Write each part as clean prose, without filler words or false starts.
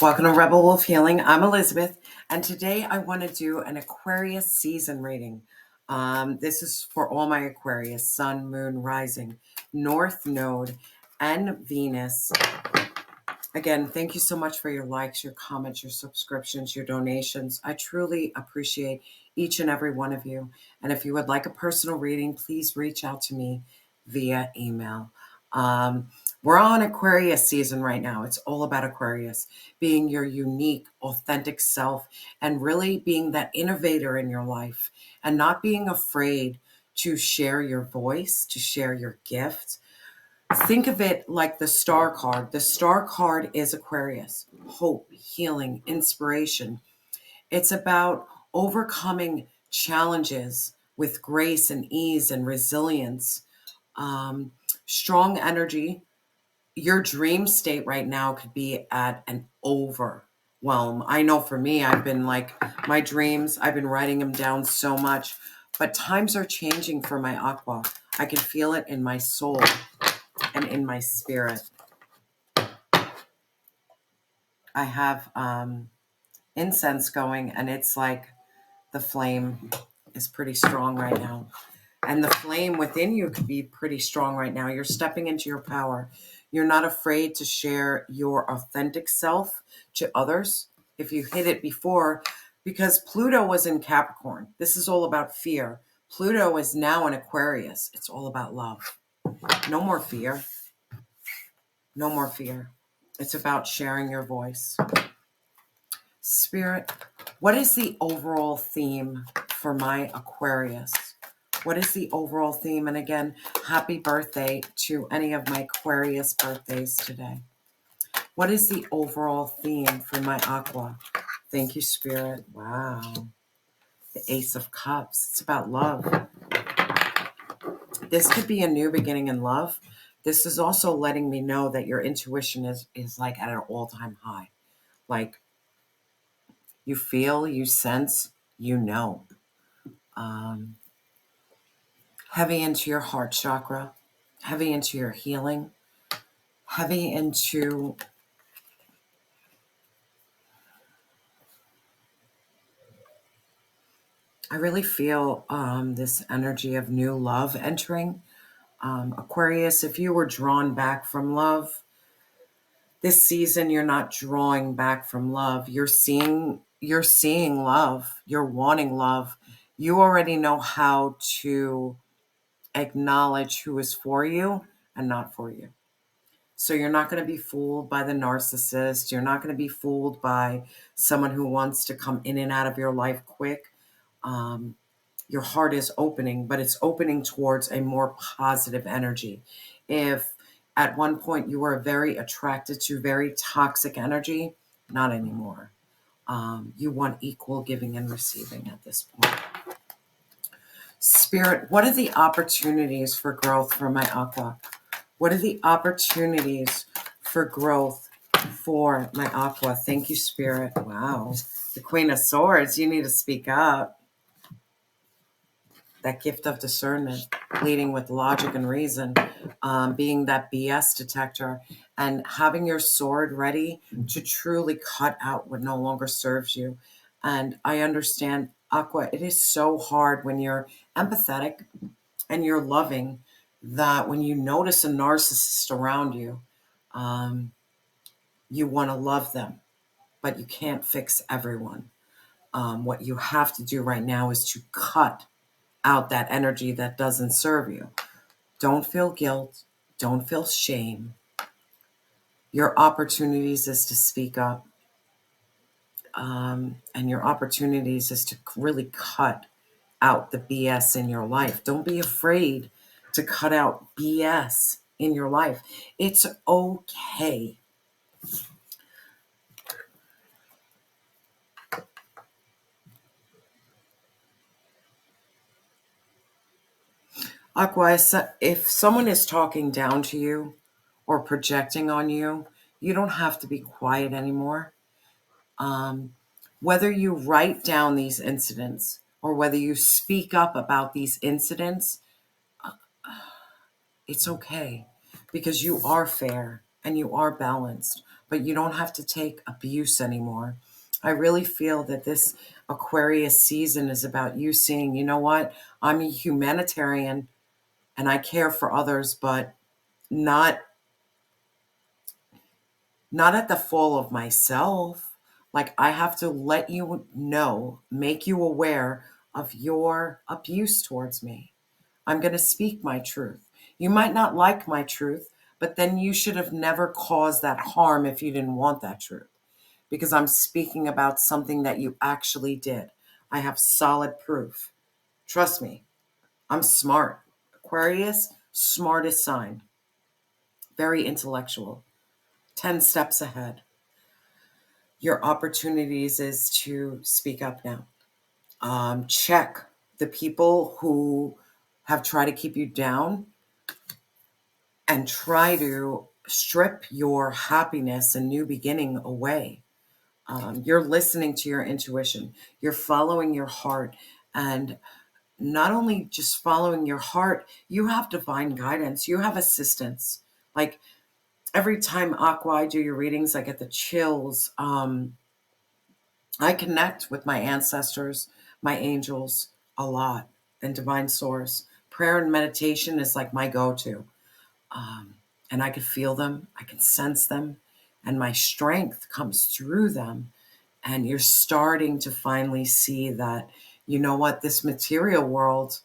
Welcome to Rebel Wolf Healing. I'm Elizabeth, and today I want to do an Aquarius season reading. This is for all my Aquarius, Sun, Moon, Rising, North Node, and Venus. Again, thank you so much for your likes, your comments, your subscriptions, your donations. I truly appreciate each and every one of you. And if you would like a personal reading, please reach out to me via email. We're on Aquarius season right now. It's all about Aquarius, being your unique, authentic self, and really being that innovator in your life and not being afraid to share your voice, to share your gift. Think of it like the star card. The star card is Aquarius, hope, healing, inspiration. It's about overcoming challenges with grace and ease and resilience. Strong energy. Your dream state right now could be at an overwhelm. I know for me, I've been like my dreams, I've been writing them down so much, but times are changing for my Aqua. I can feel it in my soul and in my spirit. I have incense going, and it's like the flame is pretty strong right now. And the flame within you could be pretty strong right now. You're stepping into your power. You're not afraid to share your authentic self to others if you hit it before, because Pluto was in Capricorn. This is all about fear. Pluto is now in Aquarius. It's all about love. No more fear. No more fear. It's about sharing your voice. Spirit, what is the overall theme for my Aquarius? What is the overall theme? And again, happy birthday to any of my Aquarius birthdays today. What is the overall theme for my Aqua? Thank you, Spirit. Wow. The Ace of Cups. It's about love. This could be a new beginning in love. This is also letting me know that your intuition is like at an all-time high. Like you feel, you sense, you know. Heavy into your heart chakra, heavy into your healing, heavy into I really feel this energy of new love entering. Aquarius, if you were drawn back from love, this season you're not drawing back from love. You're seeing love. You're wanting love. You already know how to acknowledge who is for you and not for you. So you're not going to be fooled by the narcissist. You're not going to be fooled by someone who wants to come in and out of your life quick. Your heart is opening, but it's opening towards a more positive energy. If at one point you were very attracted to very toxic energy, not anymore. You want equal giving and receiving at this point. Spirit, what are the opportunities for growth for my Aqua? What are the opportunities for growth for my Aqua? Thank you, Spirit. Wow. The Queen of Swords, you need to speak up. That gift of discernment, leading with logic and reason, being that BS detector, and having your sword ready to truly cut out what no longer serves you. And I understand, Aqua, it is so hard when you're empathetic and you're loving that when you notice a narcissist around you, you want to love them, but you can't fix everyone. What you have to do right now is to cut out that energy that doesn't serve you. Don't feel guilt. Don't feel shame. Your opportunities is to speak up. And your opportunities is to really cut out the BS in your life. Don't be afraid to cut out BS in your life. It's okay. Aqua, if someone is talking down to you or projecting on you, you don't have to be quiet anymore. Whether you write down these incidents or whether you speak up about these incidents, it's okay, because you are fair and you are balanced. but you don't have to take abuse anymore. I really feel that this Aquarius season is about you seeing, you know what, I'm a humanitarian and I care for others, but not at the fall of myself. Like, I have to let you know, make you aware of your abuse towards me. I'm going to speak my truth. You might not like my truth, but then you should have never caused that harm if you didn't want that truth, because I'm speaking about something that you actually did. I have solid proof. Trust me, I'm smart. Aquarius, smartest sign, very intellectual, 10 steps ahead. Your opportunities is to speak up now. Check the people who have tried to keep you down and try to strip your happiness and new beginning away. You're listening to your intuition. You're following your heart. And not only just following your heart, you have divine guidance. You have assistance. Like, every time, Aqua, I do your readings, I get the chills. I connect with my ancestors, my angels a lot, and divine source. Prayer and meditation is like my go-to. And I can feel them, I can sense them, and my strength comes through them. And you're starting to finally see that, you know what, this material world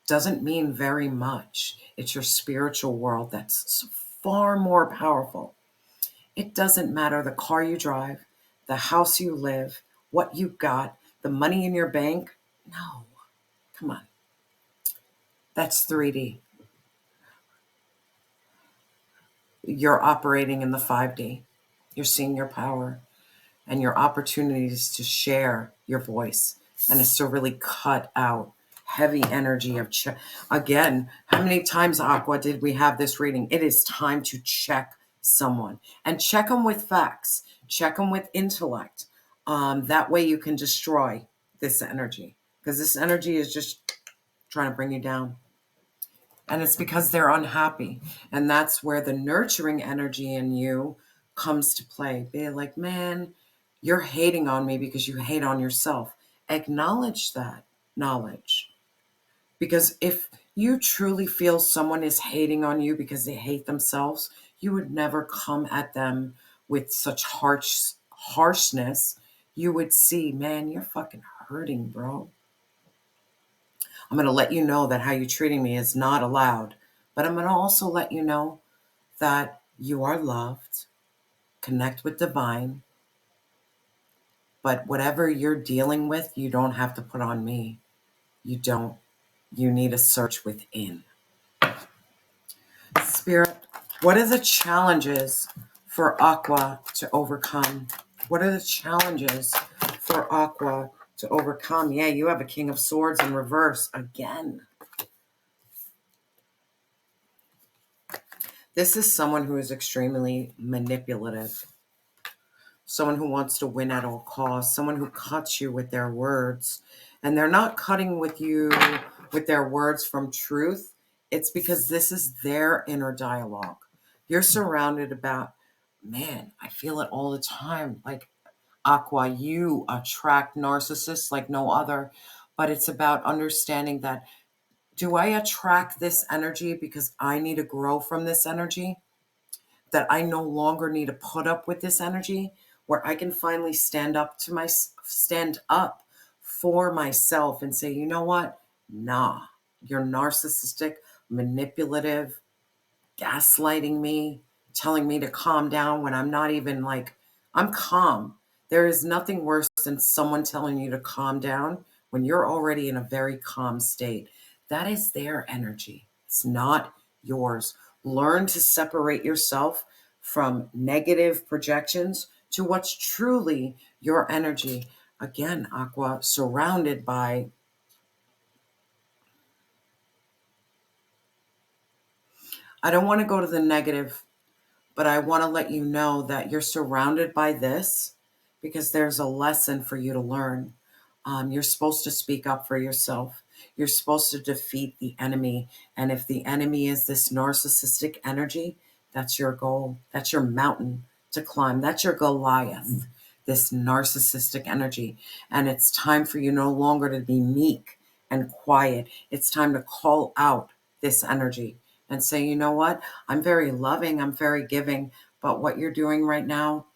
doesn't mean very much. It's your spiritual world that's far more powerful. It doesn't matter the car you drive, the house you live, what you got, the money in your bank. No, come on. That's 3D. You're operating in the 5D. You're seeing your power and your opportunities to share your voice. And it's to really cut out heavy energy of again, how many times, Aqua, did we have this reading? It is time to check someone, and check them with facts, check them with intellect. That way you can destroy this energy, because this energy is just trying to bring you down. And it's because they're unhappy. And that's where the nurturing energy in you comes to play. Be like, man, you're hating on me because you hate on yourself. Acknowledge that knowledge. Because if you truly feel someone is hating on you because they hate themselves, you would never come at them with such harshness. You would see, man, you're fucking hurting, bro. I'm going to let you know that how you're treating me is not allowed. But I'm going to also let you know that you are loved. Connect with divine. But whatever you're dealing with, you don't have to put on me. You don't. You need to search within. Spirit, what are the challenges for Aqua to overcome? What are the challenges for Aqua to overcome? Yeah, you have a King of Swords in reverse again. This is someone who is extremely manipulative. Someone who wants to win at all costs. Someone who cuts you with their words. And they're not cutting with you with their words from truth. It's because this is their inner dialogue. You're surrounded about, man, I feel it all the time. Like, Aqua, you attract narcissists like no other. But it's about understanding that, do I attract this energy because I need to grow from this energy? That I no longer need to put up with this energy, where I can finally stand up for myself and say, you know what? Nah, you're narcissistic, manipulative, gaslighting me, telling me to calm down when I'm not even like, I'm calm. There is nothing worse than someone telling you to calm down when you're already in a very calm state. That is their energy. It's not yours. Learn to separate yourself from negative projections to what's truly your energy. Again, Aqua, surrounded by, I don't want to go to the negative, but I want to let you know that you're surrounded by this because there's a lesson for you to learn. You're supposed to speak up for yourself. You're supposed to defeat the enemy. And if the enemy is this narcissistic energy, that's your goal. That's your mountain. to climb. That's your Goliath, this narcissistic energy. And it's time for you no longer to be meek and quiet. It's time to call out this energy and say, you know what? I'm very loving. I'm very giving. But what you're doing right now,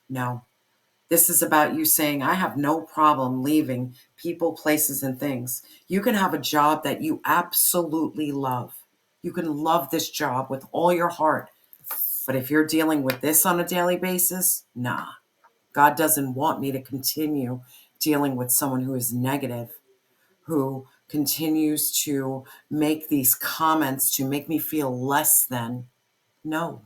no. This is about you saying, I have no problem leaving people, places, and things. You can have a job that you absolutely love. You can love this job with all your heart. But if you're dealing with this on a daily basis, nah. God doesn't want me to continue dealing with someone who is negative, who continues to make these comments to make me feel less than. No,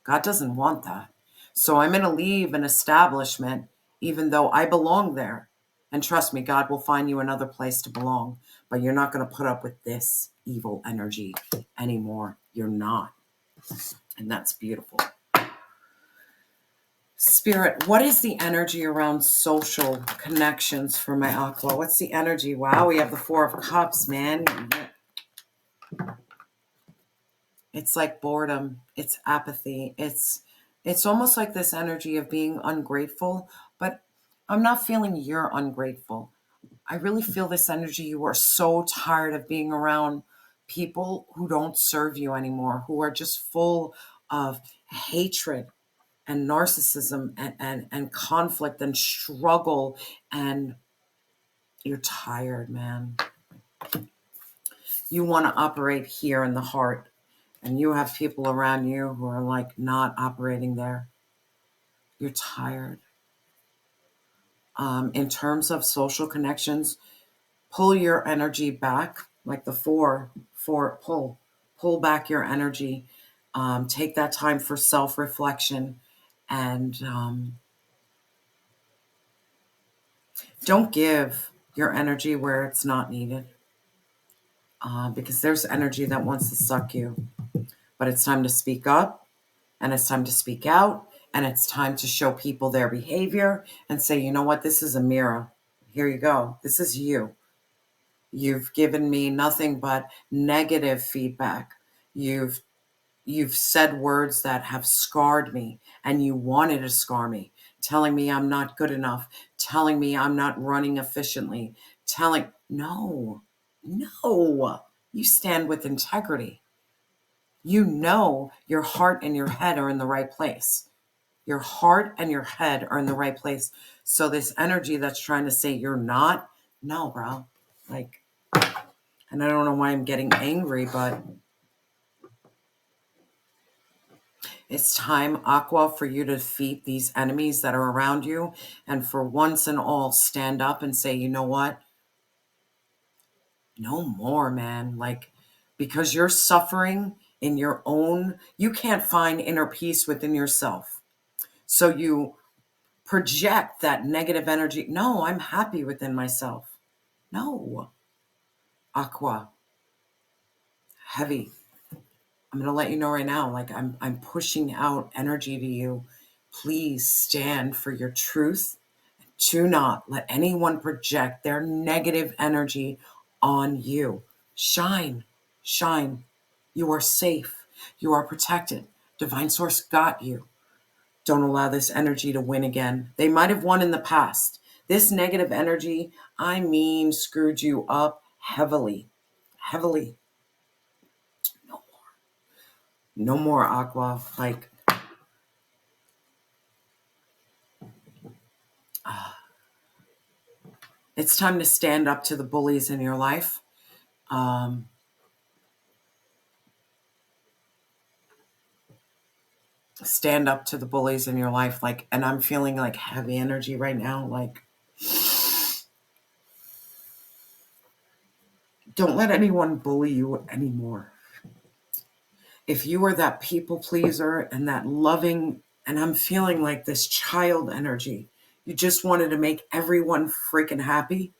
God doesn't want that. So I'm going to leave an establishment even though I belong there. And trust me, God will find you another place to belong. But you're not going to put up with this evil energy anymore. You're not. And that's beautiful. Spirit, what is the energy around social connections for my Aqua? What's the energy? Wow, we have the Four of Cups, man. It's like boredom. It's apathy. It's almost like this energy of being ungrateful, but I'm not feeling you're ungrateful. I really feel this energy. You are so tired of being around people who don't serve you anymore, who are just full of hatred and narcissism and conflict and struggle, and you're tired, man. You want to operate here in the heart, and you have people around you who are like not operating there. You're tired. In terms of social connections, pull your energy back, like the four, pull back your energy. Take that time for self-reflection, and don't give your energy where it's not needed, because there's energy that wants to suck you. But it's time to speak up, and it's time to speak out, and it's time to show people their behavior and say, you know what, this is a mirror. Here you go. This is you. You've given me nothing but negative feedback. You've said words that have scarred me, and you wanted to scar me, telling me I'm not good enough, telling me I'm not running efficiently, no, you stand with integrity. You know your heart and your head are in the right place. Your heart and your head are in the right place. So this energy that's trying to say you're not, no, bro. Like, and I don't know why I'm getting angry, but it's time, Aqua, for you to defeat these enemies that are around you, and for once and all stand up and say, you know what? No more, man. Like, because you're suffering in your own, you can't find inner peace within yourself. So you project that negative energy. No, I'm happy within myself. No. Aqua, heavy. I'm going to let you know right now, like I'm pushing out energy to you. Please stand for your truth. Do not let anyone project their negative energy on you. Shine, shine. You are safe. You are protected. Divine Source got you. Don't allow this energy to win again. They might have won in the past. This negative energy, I mean, screwed you up heavily. Heavily. No more. No more, Aqua. Like, it's time to stand up to the bullies in your life. Stand up to the bullies in your life. Like, and I'm feeling like heavy energy right now. Like, don't let anyone bully you anymore. If you are that people pleaser and that loving, and I'm feeling like this child energy, you just wanted to make everyone freaking happy.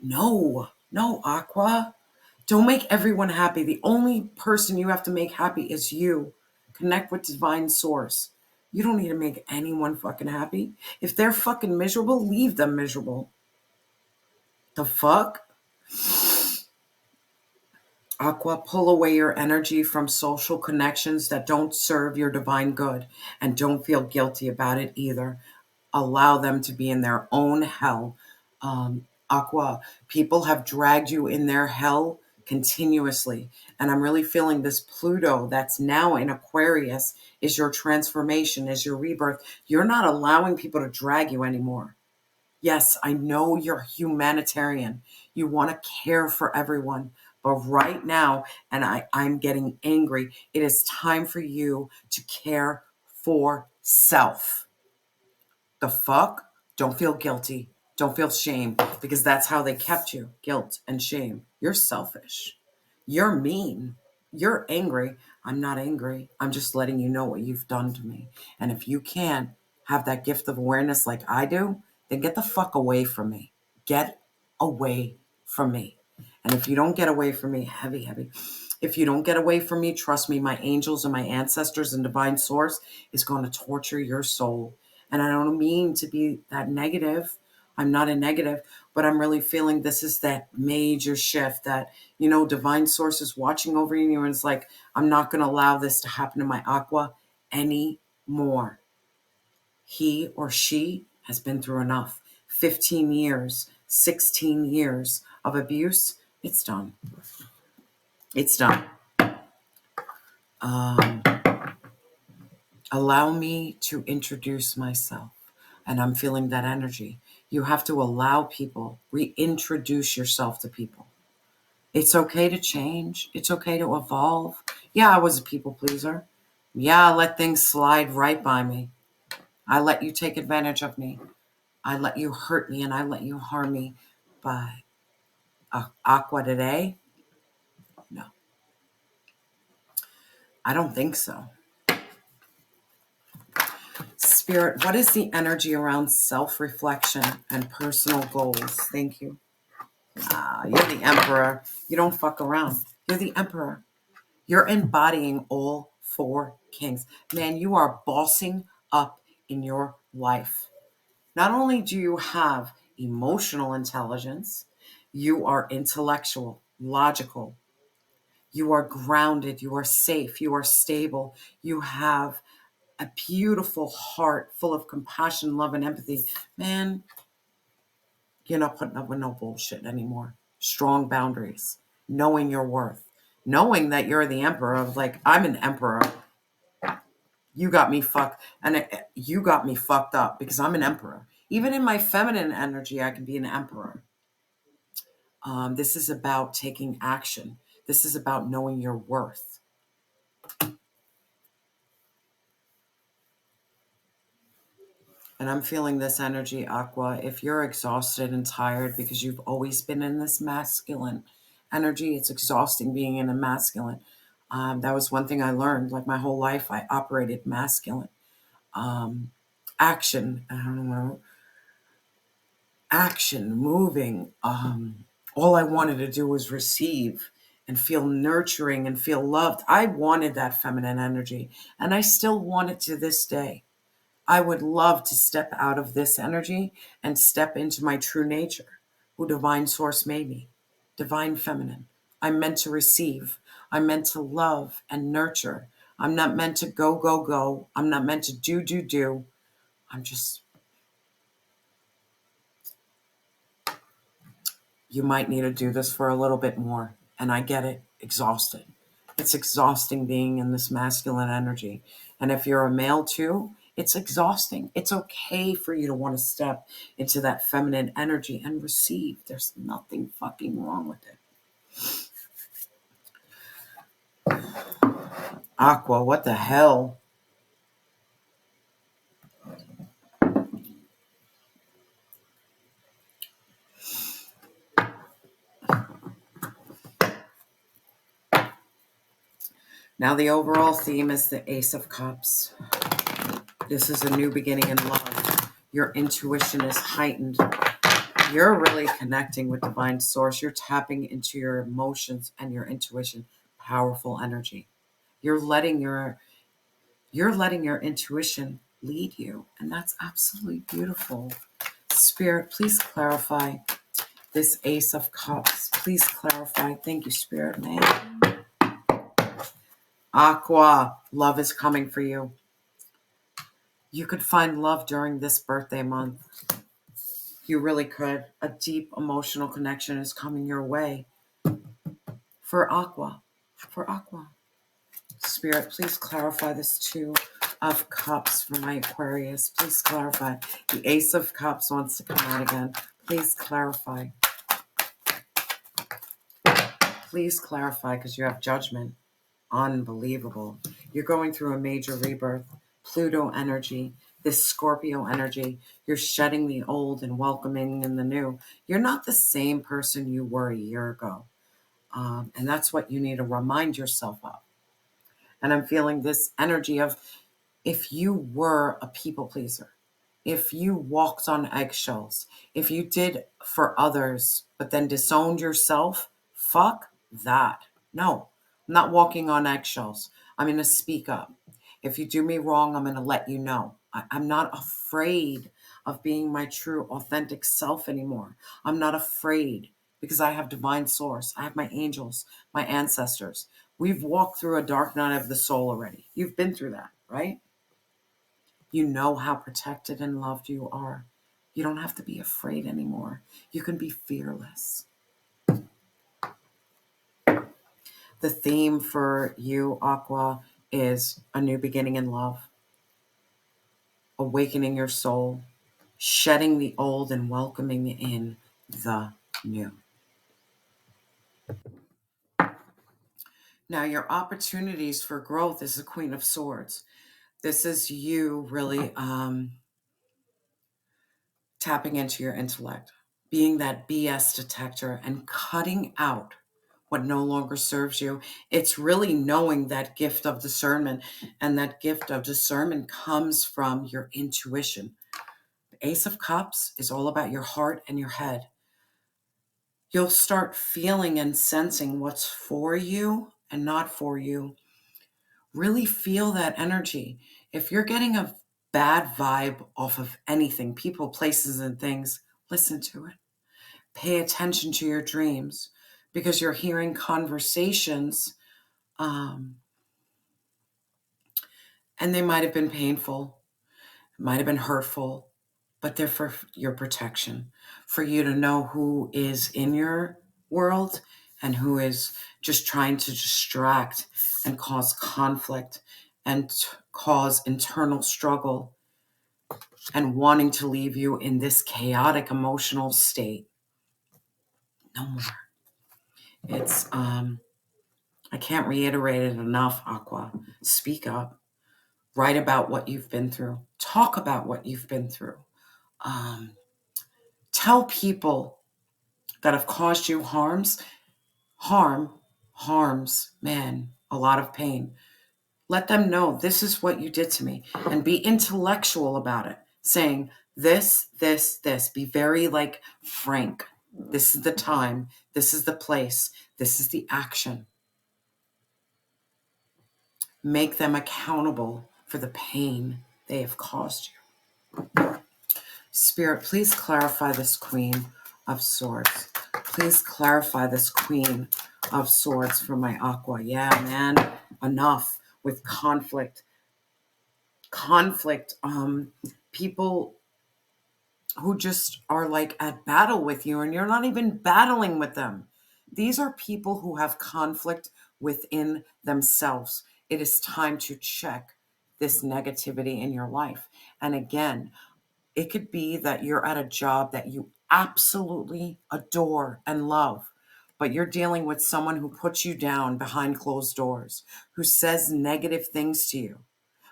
No, Aqua. Don't make everyone happy. The only person you have to make happy is you. Connect with Divine Source. You don't need to make anyone fucking happy. If they're fucking miserable, leave them miserable. The fuck? Aqua, pull away your energy from social connections that don't serve your divine good, and don't feel guilty about it either. Allow them to be in their own hell. Aqua, people have dragged you in their hell continuously. And I'm really feeling this Pluto that's now in Aquarius is your transformation, is your rebirth. You're not allowing people to drag you anymore. Yes, I know you're humanitarian. You want to care for everyone. But right now, and I'm getting angry, it is time for you to care for self. The fuck? Don't feel guilty. Don't feel shame, because that's how they kept you. Guilt and shame. You're selfish. You're mean. You're angry. I'm not angry. I'm just letting you know what you've done to me. And if you can't have that gift of awareness like I do, then get the fuck away from me. Get away from me. And if you don't get away from me, heavy, heavy. If you don't get away from me, trust me, my angels and my ancestors and divine source is going to torture your soul. And I don't mean to be that negative. I'm not a negative, but I'm really feeling this is that major shift that, divine source is watching over you. And it's like, I'm not going to allow this to happen to my Aqua anymore. He or she has been through enough. 15 years, 16 years of abuse. It's done. It's done. Allow me to introduce myself. And I'm feeling that energy. You have to allow people, reintroduce yourself to people. It's okay to change. It's okay to evolve. Yeah, I was a people pleaser. Yeah, I let things slide right by me. I let you take advantage of me. I let you hurt me and I let you harm me. But Aqua today? No, I don't think so. Spirit, what is the energy around self-reflection and personal goals? Thank you. You're the emperor. You don't fuck around. You're the emperor. You're embodying all four kings. Man, you are bossing up in your life. Not only do you have emotional intelligence, you are intellectual, logical. You are grounded. You are safe. You are stable. You have a beautiful heart full of compassion, love, and empathy. Man, you're not putting up with no bullshit anymore. Strong boundaries, knowing your worth, knowing that you're the emperor of, like, I'm an emperor. You got me fucked, and you got me fucked up because I'm an emperor. Even in my feminine energy, I can be an emperor. This is about taking action. This is about knowing your worth. And I'm feeling this energy, Aqua. If you're exhausted and tired because you've always been in this masculine energy, it's exhausting being in a masculine. That was one thing I learned. Like, my whole life, I operated masculine. Action, I don't know, action, moving. All I wanted to do was receive and feel nurturing and feel loved. I wanted that feminine energy, and I still want it to this day. I would love to step out of this energy and step into my true nature, who divine source made me, divine feminine. I'm meant to receive. I'm meant to love and nurture. I'm not meant to go, go, go. I'm not meant to do, do, do. I'm just, you might need to do this for a little bit more. And I get it, exhausted. It's exhausting being in this masculine energy. And if you're a male too, it's exhausting. It's okay for you to want to step into that feminine energy and receive. There's nothing fucking wrong with it. Aqua, what the hell? Now the overall theme is the Ace of Cups. This is a new beginning in love. Your intuition is heightened. You're really connecting with divine source. You're tapping into your emotions and your intuition. Powerful energy. You're letting your intuition lead you, and that's absolutely beautiful. Spirit, please clarify this Ace of Cups. Please clarify. Thank you, Spirit, man. Aqua, love is coming for you. You could find love during this birthday month. You really could. A deep emotional connection is coming your way. For Aqua. For Aqua. Spirit, please clarify this Two of Cups for my Aquarius. Please clarify. The Ace of Cups wants to come out again. Please clarify. Please clarify, because you have Judgment. Unbelievable. You're going through a major rebirth. Pluto energy, this Scorpio energy. You're shedding the old and welcoming in the new. You're not the same person you were a year ago. And that's what you need to remind yourself of. And I'm feeling this energy of, if you were a people pleaser, if you walked on eggshells, if you did for others, but then disowned yourself, fuck that. No, I'm not walking on eggshells. I'm going to speak up. If you do me wrong, I'm going to let you know. I'm not afraid of being my true, authentic self anymore. I'm not afraid because I have divine source. I have my angels, my ancestors. We've walked through a dark night of the soul already. You've been through that, right? You know how protected and loved you are. You don't have to be afraid anymore. You can be fearless. The theme for you, Aqua, is a new beginning in love, awakening your soul, shedding the old and welcoming in the new. Now, your opportunities for growth is the Queen of Swords. This is you really tapping into your intellect, being that BS detector and cutting out what no longer serves you. It's really knowing that gift of discernment, and that gift of discernment comes from your intuition. The Ace of Cups is all about your heart and your head. You'll start feeling and sensing what's for you and not for you. Really feel that energy. If you're getting a bad vibe off of anything, people, places, and things, listen to it. Pay attention to your dreams, because you're hearing conversations and they might have been painful, might have been hurtful, but they're for your protection, for you to know who is in your world and who is just trying to distract and cause conflict and cause internal struggle and wanting to leave you in this chaotic emotional state. No more. It's I can't reiterate it enough, Aqua. Speak up. Write about what you've been through. Talk about what you've been through. Tell people that have caused you harms, man, a lot of pain. Let them know this is what you did to me, and be intellectual about it, saying this. Be very frank. This is the time. This is the place. This is the action. Make them accountable for the pain they have caused you. Spirit, please clarify this Queen of Swords. Please clarify this Queen of Swords for my Aqua. Yeah, man, enough with conflict. People who just are at battle with you, and you're not even battling with them. These are people who have conflict within themselves. It is time to check this negativity in your life. And again, it could be that you're at a job that you absolutely adore and love, but you're dealing with someone who puts you down behind closed doors, who says negative things to you,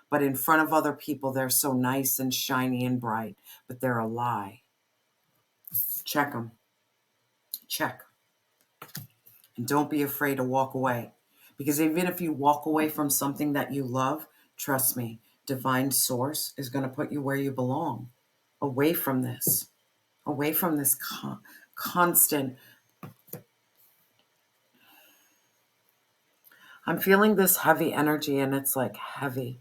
but in front of other people, they're so nice and shiny and bright, but they're a lie. Check them. Check. And don't be afraid to walk away. Because even if you walk away from something that you love, trust me, divine source is going to put you where you belong. Away from this. Away from this constant. I'm feeling this heavy energy, and it's heavy.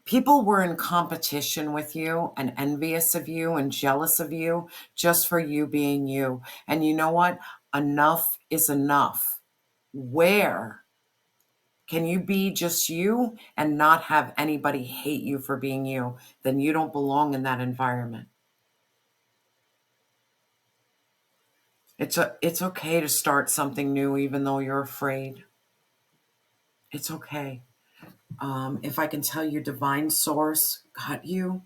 People were in competition with you and envious of you and jealous of you just for you being you. And you know what? Enough is enough. Where can you be just you and not have anybody hate you for being you? Then you don't belong in that environment. It's okay to start something new even though you're afraid. It's okay. If I can tell you, divine source got you,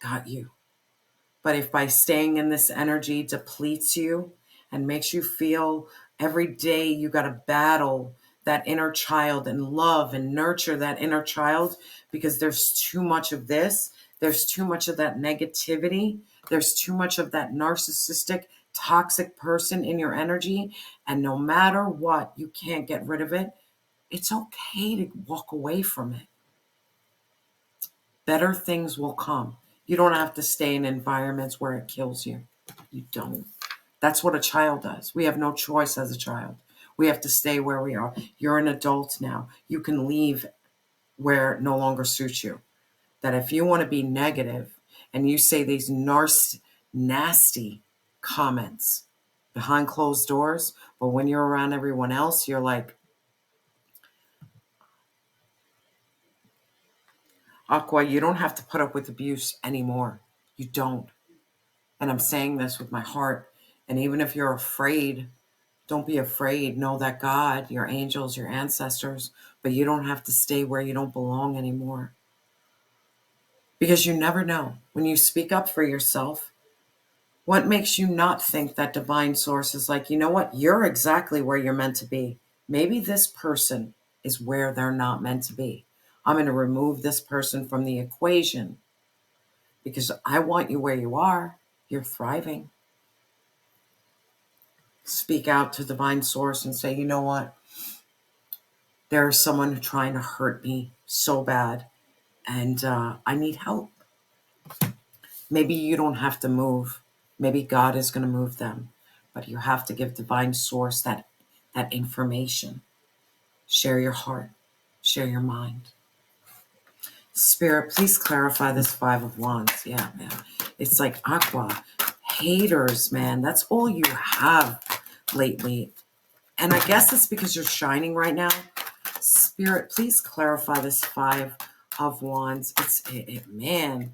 got you. But if by staying in this energy depletes you and makes you feel every day you got to battle that inner child and love and nurture that inner child, because there's too much of this, there's too much of that negativity, there's too much of that narcissistic, toxic person in your energy. And no matter what, you can't get rid of it. It's okay to walk away from it. Better things will come. You don't have to stay in environments where it kills you. You don't. That's what a child does. We have no choice as a child. We have to stay where we are. You're an adult now. You can leave where it no longer suits you. That if you want to be negative and you say these nasty comments behind closed doors, but when you're around everyone else, you're like, Aqua, you don't have to put up with abuse anymore. You don't. And I'm saying this with my heart. And even if you're afraid, don't be afraid. Know that God, your angels, your ancestors, but you don't have to stay where you don't belong anymore. Because you never know. When you speak up for yourself, what makes you not think that divine source is like, you know what? You're exactly where you're meant to be. Maybe this person is where they're not meant to be. I'm going to remove this person from the equation because I want you where you are. You're thriving. Speak out to divine source and say, you know what? There's someone trying to hurt me so bad and I need help. Maybe you don't have to move. Maybe God is going to move them, but you have to give divine source that information. Share your heart, share your mind. Spirit, please clarify this Five of Wands. Yeah, man. It's like Aqua, haters, man. That's all you have lately. And I guess it's because you're shining right now. Spirit, please clarify this Five of Wands. Man,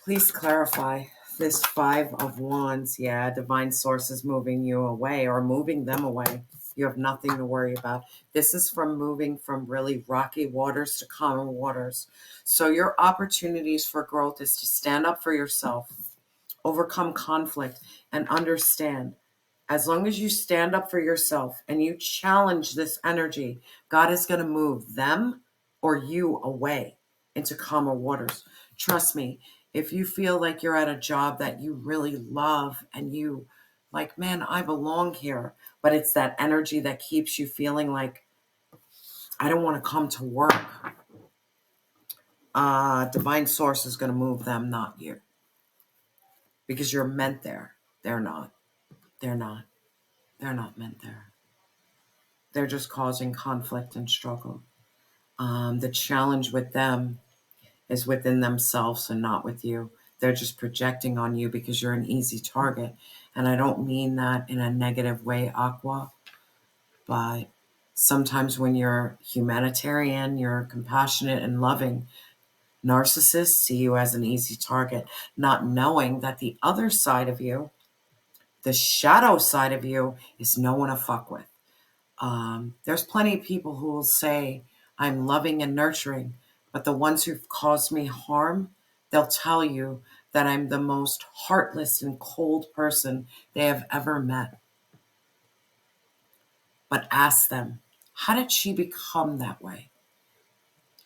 please clarify this Five of Wands. Yeah, divine source is moving you away or moving them away. You have nothing to worry about. This is from moving from really rocky waters to calmer waters. So your opportunities for growth is to stand up for yourself, overcome conflict, and understand. As long as you stand up for yourself and you challenge this energy, God is going to move them or you away into calmer waters. Trust me, if you feel like you're at a job that you really love and you like, man, I belong here, but it's that energy that keeps you feeling like, I don't want to come to work. Divine source is going to move them, not you. Because you're meant there. They're not. They're not. They're not meant there. They're just causing conflict and struggle. The challenge with them is within themselves and not with you. They're just projecting on you because you're an easy target. And I don't mean that in a negative way, Aqua, but sometimes when you're humanitarian, you're compassionate and loving, narcissists see you as an easy target, not knowing that the other side of you, the shadow side of you, is no one to fuck with. There's plenty of people who will say, I'm loving and nurturing, but the ones who've caused me harm, they'll tell you that I'm the most heartless and cold person they have ever met. But ask them, how did she become that way?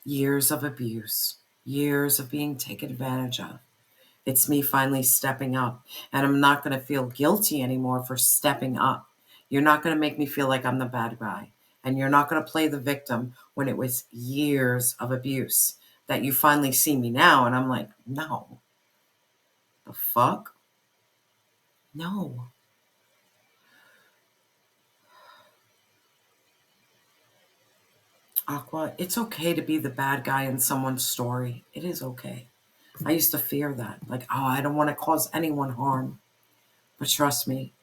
Years of abuse, years of being taken advantage of. It's me finally stepping up, and I'm not going to feel guilty anymore for stepping up. You're not going to make me feel like I'm the bad guy, and you're not going to play the victim when it was years of abuse that you finally see me now, and I'm like, no. The fuck? No. Aqua, it's okay to be the bad guy in someone's story. It is okay. I used to fear that. Like, oh, I don't want to cause anyone harm. But trust me,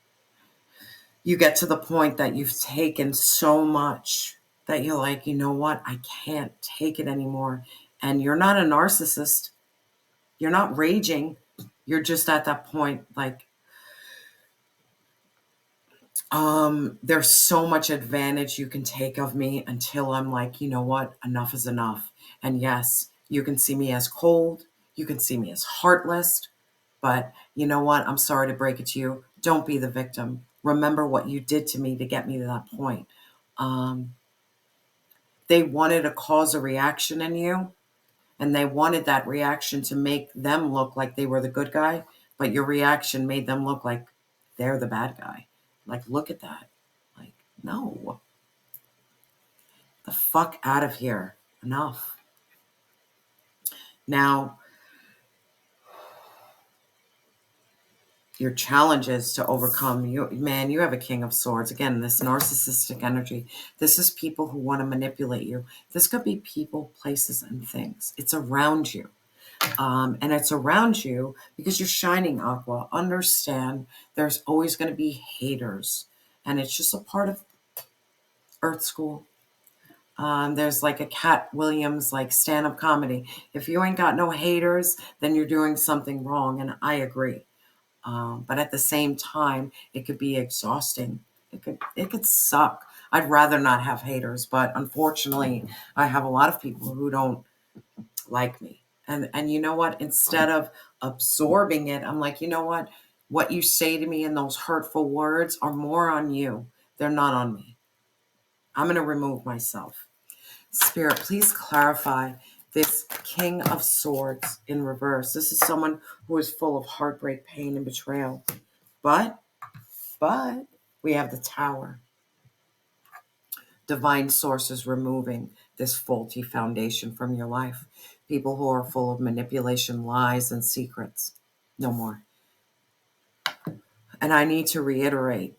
you get to the point that you've taken so much that you're like, you know what? I can't take it anymore. And you're not a narcissist. You're not raging. You're just at that point, like, there's so much advantage you can take of me until I'm like, you know what? Enough is enough. And yes, you can see me as cold. You can see me as heartless. But you know what? I'm sorry to break it to you. Don't be the victim. Remember what you did to me to get me to that point. Um, they wanted to cause a reaction in you, and they wanted that reaction to make them look like they were the good guy, but your reaction made them look like they're the bad guy. Like, look at that. Like, no, the fuck out of here. Enough. Now, your challenges to overcome, you have a king of swords. Again, this narcissistic energy. This is people who want to manipulate you. This could be people, places, and things. It's around you. And it's around you because you're shining, Aqua. Understand there's always going to be haters. And it's just a part of Earth School. There's like a Cat Williams, like stand-up comedy. If you ain't got no haters, then you're doing something wrong. And I agree. But at the same time, it could be exhausting. It could suck. I'd rather not have haters, but unfortunately, I have a lot of people who don't like me. And you know what? Instead of absorbing it, I'm like, you know what you say to me in those hurtful words are more on you. They're not on me. I'm going to remove myself. Spirit, please clarify this King of Swords in reverse. This is someone who is full of heartbreak, pain, and betrayal. But we have the Tower. Divine sources removing this faulty foundation from your life. People who are full of manipulation, lies, and secrets. No more. And I need to reiterate,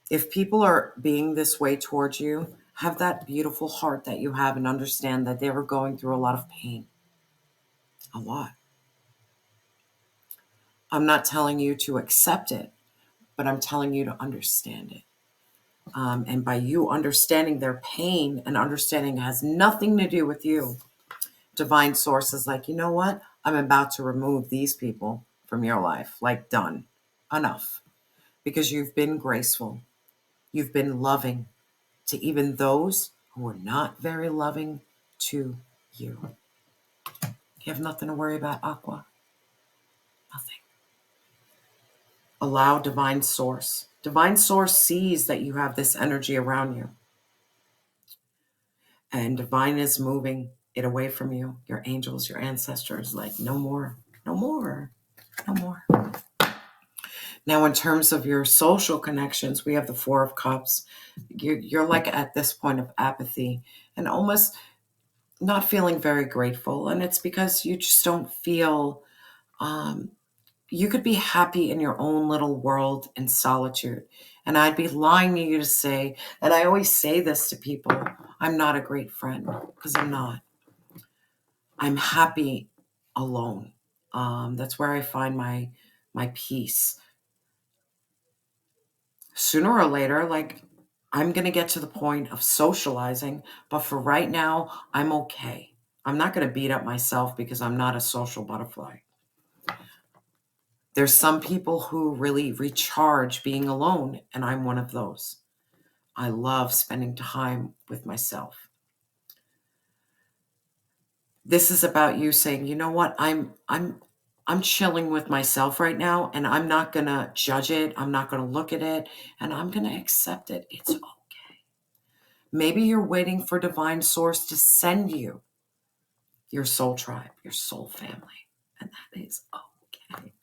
if people are being this way towards you, have that beautiful heart that you have and understand that they were going through a lot of pain. A lot. I'm not telling you to accept it, but I'm telling you to understand it. And by you understanding their pain and understanding it has nothing to do with you, divine source is like, you know what? I'm about to remove these people from your life. Like, done. Enough. Because you've been graceful. You've been loving to even those who are not very loving to you. You have nothing to worry about, Aqua. Nothing. Allow divine source. Divine source sees that you have this energy around you. And divine is moving it away from you. Your angels, your ancestors, like, no more, no more, no more. Now, in terms of your social connections, we have the Four of Cups. You're like at this point of apathy and almost not feeling very grateful. And it's because you just don't feel, you could be happy in your own little world in solitude. And I'd be lying to you to say, and I always say this to people, I'm not a great friend, because I'm not. I'm happy alone. That's where I find my peace. Sooner or later, like, I'm going to get to the point of socializing, but for right now, I'm okay. I'm not going to beat up myself because I'm not a social butterfly. There's some people who really recharge being alone, and I'm one of those. I love spending time with myself. This is about you saying, you know what, I'm chilling with myself right now, and I'm not going to judge it. I'm not going to look at it, and I'm going to accept it. It's okay. Maybe you're waiting for divine source to send you your soul tribe, your soul family, and that is okay.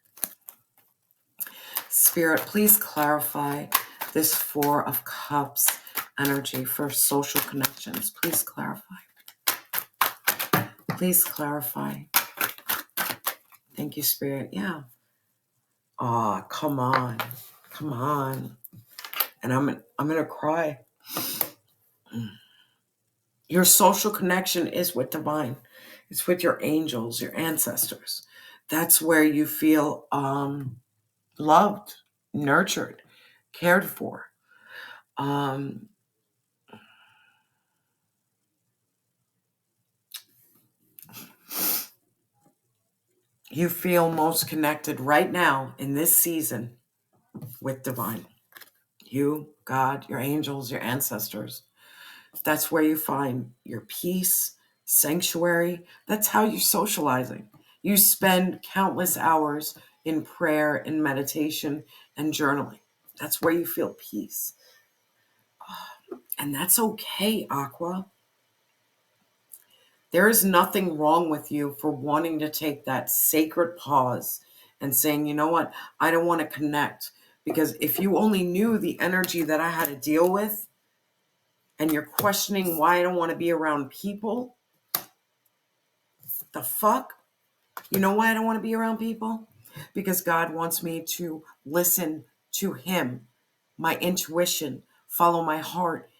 Spirit, please clarify this Four of Cups energy for social connections. Please clarify. Please clarify. Thank you, Spirit. Yeah. Oh, come on. Come on. And I'm gonna cry. Your social connection is with divine. It's with your angels, your ancestors. That's where you feel loved, nurtured, cared for. Um, you feel most connected right now in this season with divine. You, God, your angels, your ancestors. That's where you find your peace, sanctuary. That's how you're socializing. You spend countless hours in prayer and meditation and journaling. That's where you feel peace. And that's okay, Aqua. There is nothing wrong with you for wanting to take that sacred pause and saying, you know what, I don't want to connect. Because if you only knew the energy that I had to deal with, and you're questioning why I don't want to be around people, the fuck? You know why I don't want to be around people? Because God wants me to listen to Him, my intuition, follow my heart.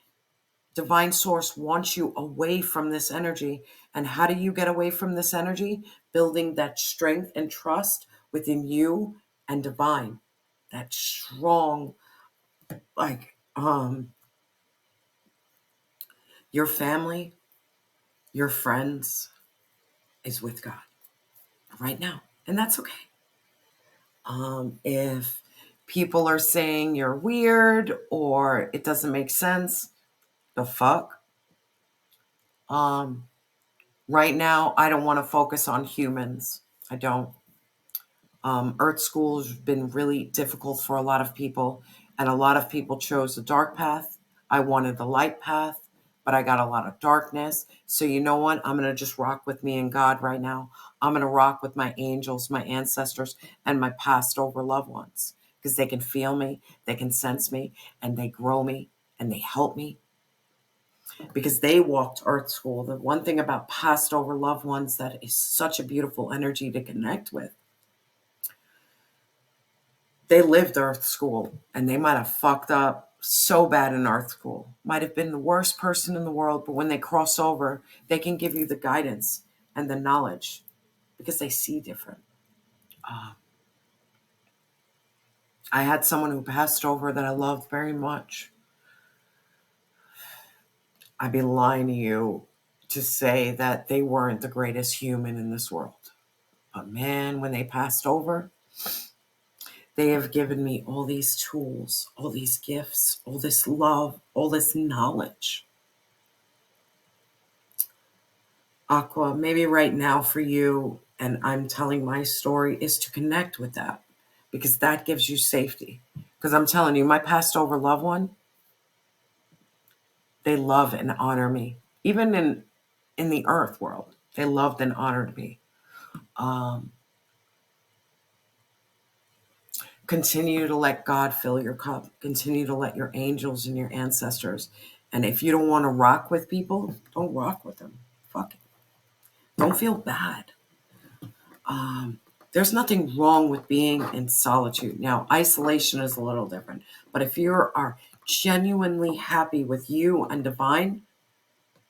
Divine Source wants you away from this energy. And how do you get away from this energy? Building that strength and trust within you and divine. That strong, like, your family, your friends is with God right now. And that's okay. If people are saying you're weird or it doesn't make sense, the fuck? Right now, I don't want to focus on humans. I don't. Earth School has been really difficult for a lot of people, and a lot of people chose the dark path. I wanted the light path, but I got a lot of darkness. So you know what? I'm going to just rock with me and God right now. I'm going to rock with my angels, my ancestors, and my passed over loved ones because they can feel me, they can sense me, and they grow me, and they help me because they walked Earth School. The one thing about passed over loved ones that is such a beautiful energy to connect with, they lived Earth School and they might have fucked up so bad in Earth School. Might have been the worst person in the world, but when they cross over, they can give you the guidance and the knowledge because they see different. I had someone who passed over that I loved very much. I'd be lying to you to say that they weren't the greatest human in this world. But man, when they passed over, they have given me all these tools, all these gifts, all this love, all this knowledge. Aqua, maybe right now for you, and I'm telling my story, is to connect with that because that gives you safety. Because I'm telling you, my passed over loved one, they love and honor me. Even in the earth world, they loved and honored me. Continue to let God fill your cup. Continue to let your angels and your ancestors. And if you don't want to rock with people, don't rock with them. Fuck it. Don't feel bad. There's nothing wrong with being in solitude. Now, isolation is a little different. But if you are genuinely happy with you and divine,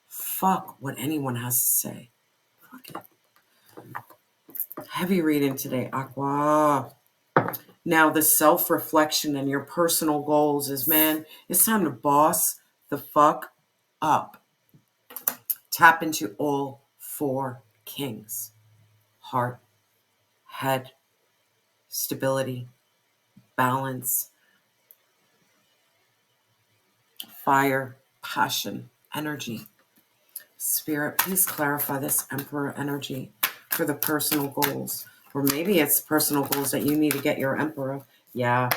fuck what anyone has to say. Fuck it. Heavy reading today, Aqua. Now, the self-reflection and your personal goals is, man, it's time to boss the fuck up. Tap into all four kings. Heart, head, stability, balance, fire, passion, energy. Spirit, please clarify this Emperor energy for the personal goals. Or maybe it's personal goals that you need to get your Emperor. Yeah,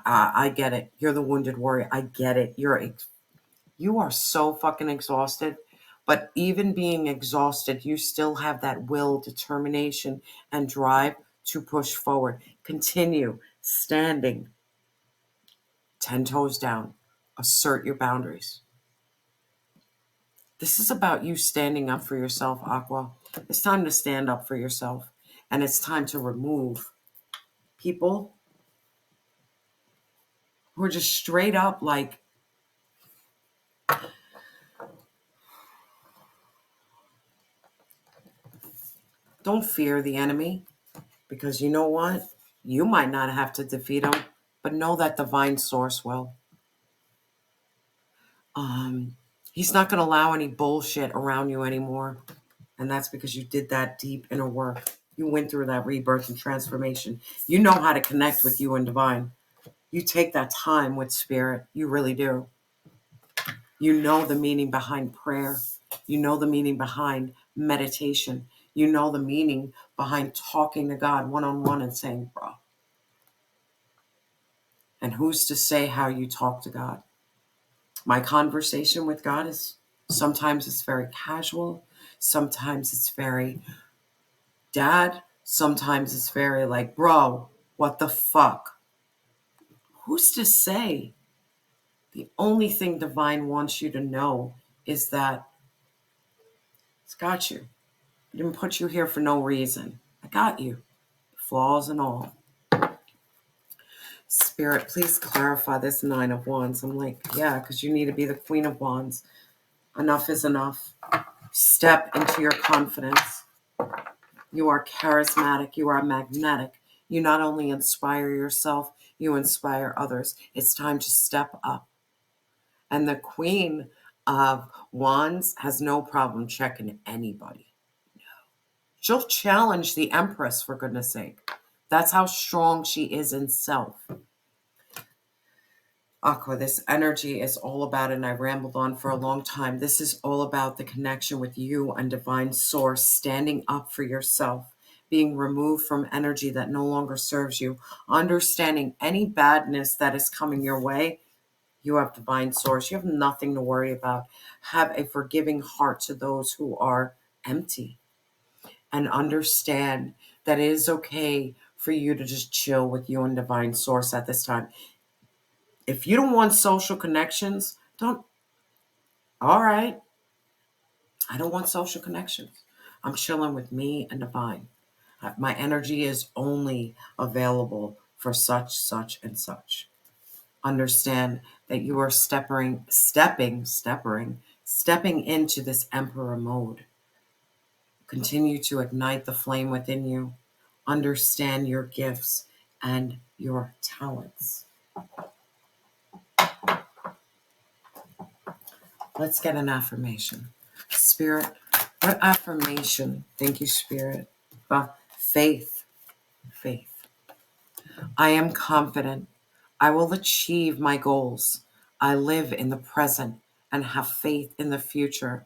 I get it. You're the wounded warrior. I get it. You are so fucking exhausted. But even being exhausted, you still have that will, determination, and drive to push forward. Continue standing 10 toes down. Assert your boundaries. This is about you standing up for yourself, Aqua. It's time to stand up for yourself. And it's time to remove people who are just straight up like, Don't fear the enemy, because you know what? You might not have to defeat him, but know that divine source will. Um, he's not going to allow any bullshit around you anymore. And that's because you did that deep inner work. You went through that rebirth and transformation. You know how to connect with you and divine. You take that time with spirit. You really do. You know the meaning behind prayer. You know the meaning behind meditation. You know the meaning behind talking to God one-on-one and saying, bro. And who's to say how you talk to God? My conversation with God is sometimes it's very casual. Sometimes it's very dad. Sometimes it's very like, bro, what the fuck? Who's to say? The only thing divine wants you to know is that it's got you. I didn't put you here for no reason. I got you, flaws and all. Spirit, please clarify this 9 of Wands. I'm like, yeah, because you need to be the Queen of Wands. Enough is enough. Step into your confidence. You are charismatic. You are magnetic. You not only inspire yourself, you inspire others. It's time to step up. And the Queen of Wands has no problem checking anybody. She'll challenge the Empress, for goodness sake. That's how strong she is in self. Aqua, this energy is all about, and I rambled on for a long time, this is all about the connection with you and divine source, standing up for yourself, being removed from energy that no longer serves you, understanding any badness that is coming your way. You have divine source. You have nothing to worry about. Have a forgiving heart to those who are empty, and understand that it is okay for you to just chill with you and divine source at this time. If you don't want social connections, don't. All right. I don't want social connections. I'm chilling with me and divine. My energy is only available for such, such, and such. Understand that you are stepping into this emperor mode. Continue to ignite the flame within you. Understand your gifts and your talents. Let's get an affirmation. Spirit, what affirmation? Thank you, Spirit. Faith. Faith. I am confident. I will achieve my goals. I live in the present and have faith in the future.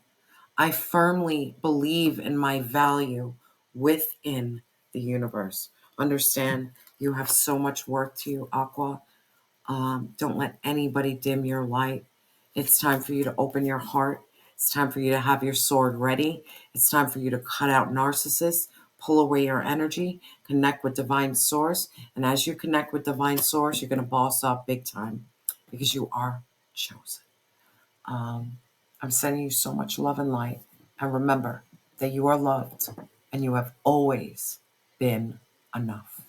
I firmly believe in my value within the universe. Understand you have so much work to you, Aqua. Don't let anybody dim your light. It's time for you to open your heart. It's time for you to have your sword ready. It's time for you to cut out narcissists, pull away your energy, connect with divine source. And as you connect with divine source, you're going to boss up big time because you are chosen. I'm sending you so much love and light. And remember that you are loved and you have always been enough.